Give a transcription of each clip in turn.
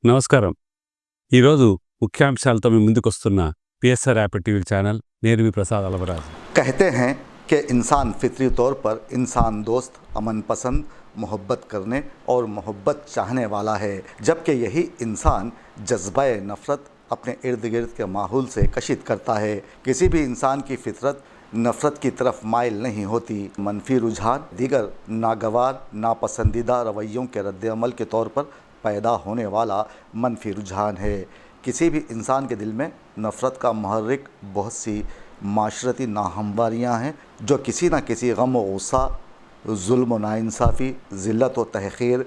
నమస్కారం. ఈరోజు ముఖ్యాంశాలతో మీ ముందుకొస్తున్న PSR app TV channel. నేను మీ ప్రసాద్ అలవరాజు. कहते हैं कि इंसान फितरी तौर पर इंसान दोस्त, अमन पसंद, मोहब्बत करने और मोहब्बत चाहने वाला है, जबकि यही इंसान जज्बा नफ़रत अपने इर्द गिर्द के माहौल से कशिद करता है। किसी भी इंसान की फितरत नफ़रत की तरफ माइल नहीं होती। मनफी रुझान दीगर नागवार नापसंदीदा रवैयों के रद्द-ए-अमल के तौर पर पैदा होने वाला मनफी रुझान है। किसी भी इंसान के दिल में नफ़रत का महर्रिक बहुत सी माशरती नाहमवारियाँ हैं जो किसी न किसी गम व गुस्सा, जुल्म व नाइंसाफ़ी, ज़िल्लत व तहक़ीर,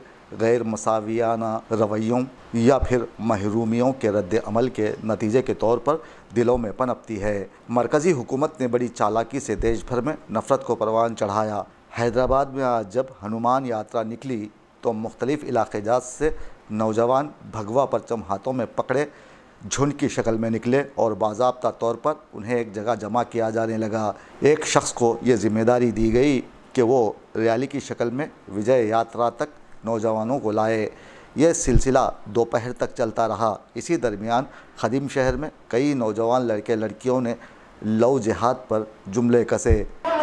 गैर मसावियाना रवैयों या फिर महरूमियों के रद्द-ए-अमल के नतीजे के तौर पर दिलों में पनपती है। मरकज़ी हुकूमत ने बड़ी चालाकी से देश भर में नफ़रत को परवान चढ़ाया। हैदराबाद में आज जब हनुमान यात्रा निकली तो मुख्तलिफ़ इलाक़े जात से नौजवान भगवा परचम हाथों में पकड़े झुंड की शक्ल में निकले और बाज़ाब्ता तौर पर उन्हें एक जगह जमा किया जाने लगा। एक शख्स को ये ज़िम्मेदारी दी गई कि वो रैली की शक्ल में विजय यात्रा तक नौजवानों को लाए। ये सिलसिला दोपहर तक चलता रहा। इसी दरमियान खदीम शहर में कई नौजवान लड़के लड़कियों ने लव जिहाद पर जुमले कसे।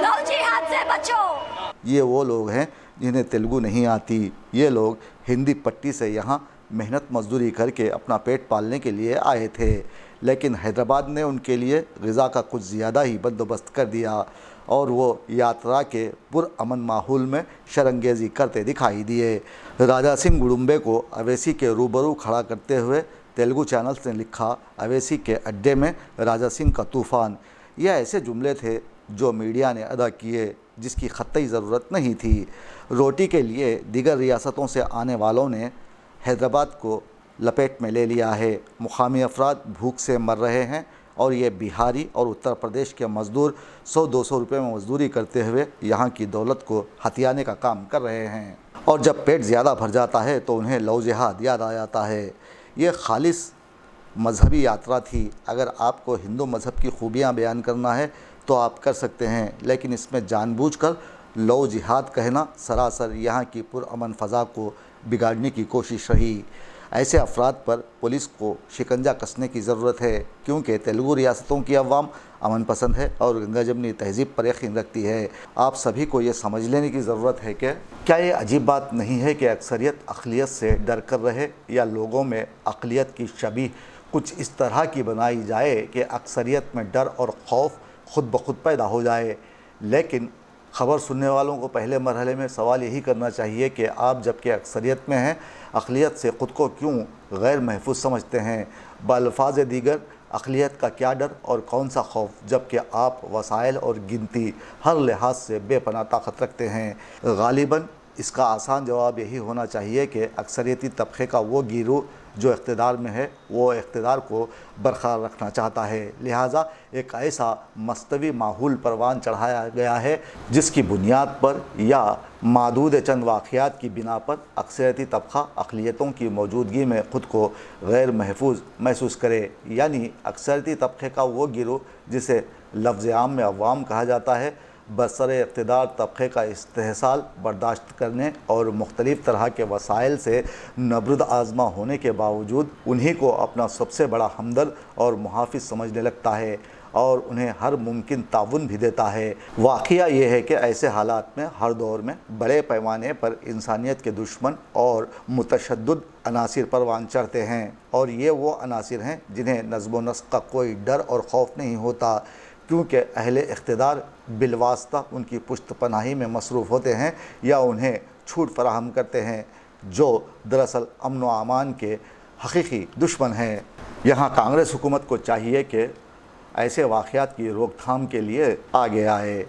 लव जिहाद से बचो। ये वो लोग हैं जिन्हें तेलुगु नहीं आती। ये लोग हिंदी पट्टी से यहाँ मेहनत मजदूरी करके अपना पेट पालने के लिए आए थे, लेकिन हैदराबाद ने उनके लिए ग़िज़ा का कुछ ज़्यादा ही बंदोबस्त कर दिया और वो यात्रा के पुरअमन माहौल में शरंगेज़ी करते दिखाई दिए। राजा सिंह गुडुम्बे को अवेसी के रूबरू खड़ा करते हुए तेलुगु चैनल्स ने लिखा, अवेसी के अड्डे में राजा सिंह का तूफ़ान। यह ऐसे जुमले थे जो मीडिया ने अदा किए, जिसकी ख़त्ती ज़रूरत नहीं थी। रोटी के लिए दीगर रियासतों से आने वालों ने हैदराबाद को लपेट में ले लिया है। मुकामी अफराद भूख से मर रहे हैं और ये बिहारी और उत्तर प्रदेश के मज़दूर 100-200 रुपये में मजदूरी करते हुए यहाँ की दौलत को हथियाने का काम कर रहे हैं। और जब पेट ज़्यादा भर जाता है तो उन्हें लव जिहाद याद आ जाता है। ये खालिस मजहबी यात्रा थी। अगर आपको हिंदू मज़हब की खूबियाँ बयान करना है तो आप कर सकते हैं, लेकिन इसमें जानबूझकर लव जिहाद कहना सरासर यहाँ की पुरअमन फ़ज़ा को बिगाड़ने की कोशिश रही। ऐसे अफराद पर पुलिस को शिकंजा कसने की ज़रूरत है, क्योंकि तेलुगु रियासतों की अवाम अमन पसंद है और गंगा जमनी तहज़ीब पर यकीन रखती है। आप सभी को ये समझ लेने की ज़रूरत है कि क्या ये अजीब बात नहीं है कि अक्सरियत अक़लियत से डर कर रहे, या लोगों में अक़लियत की शबीह कुछ इस तरह की बनाई जाए कि अक्सरियत में डर और खौफ खुद ब खुद पैदा हो जाए। लेकिन ख़बर सुनने वालों को पहले मरहले में सवाल यही करना चाहिए कि आप जबकि अक्सरियत में हैं, अक़लियत से ख़ुद को क्यों गैर महफूज समझते हैं। बअल्फ़ाज़ दीगर अक़लियत का क्या डर और कौन सा खौफ, जबकि आप वसाइल और गिनती हर लिहाज से बेपनाह ताकत रखते हैं। गालिबन इसका आसान जवाब यही होना चाहिए कि अक्सरियती तबक़े का वो गिरोह जो इक़्तिदार में है वो इक़्तिदार को बरकरार रखना चाहता है। लिहाजा एक ऐसा मस्तवी माहौल परवान चढ़ाया गया है जिसकी बुनियाद पर या मादूद चंद वाक़यात की बिना पर अक्सरियती तबक़ा अक़लियतों की मौजूदगी में ख़ुद को गैर महफूज महसूस करे। यानी अक्सरियती तबक़े का वो गिरोह जिसे लफ्ज़ आम में अवाम कहा जाता है, बरसरे इक़्तिदार तबक़े का इस्तेहसाल बर्दाश्त करने और मुख्तलिफ़ तरह के वसाइल से नबरुद आज़मा होने के बावजूद उन्हीं को अपना सबसे बड़ा हमदर्द और मुहाफ़िज़ समझने लगता है और उन्हें हर मुमकिन ताउन भी देता है। वाक़या ये है कि ऐसे हालात में हर दौर में बड़े पैमाने पर इंसानियत के दुश्मन और मुतशद्दिद अनासिर परवान चढ़ते हैं, और ये वो अनासिर हैं जिन्हें नज़्म व नस्क़ का कोई डर और खौफ नहीं होता, क्योंकि अहले इक़्तिदार बिलवास्ता उनकी पुश्त पनाही में मसरूफ़ होते हैं या उन्हें छूट फराहम करते हैं, जो दरअसल अमन व अमान के हकीकी दुश्मन हैं। यहाँ कांग्रेस हुकूमत को चाहिए कि ऐसे वाक़यात की रोकथाम के लिए आगे आए।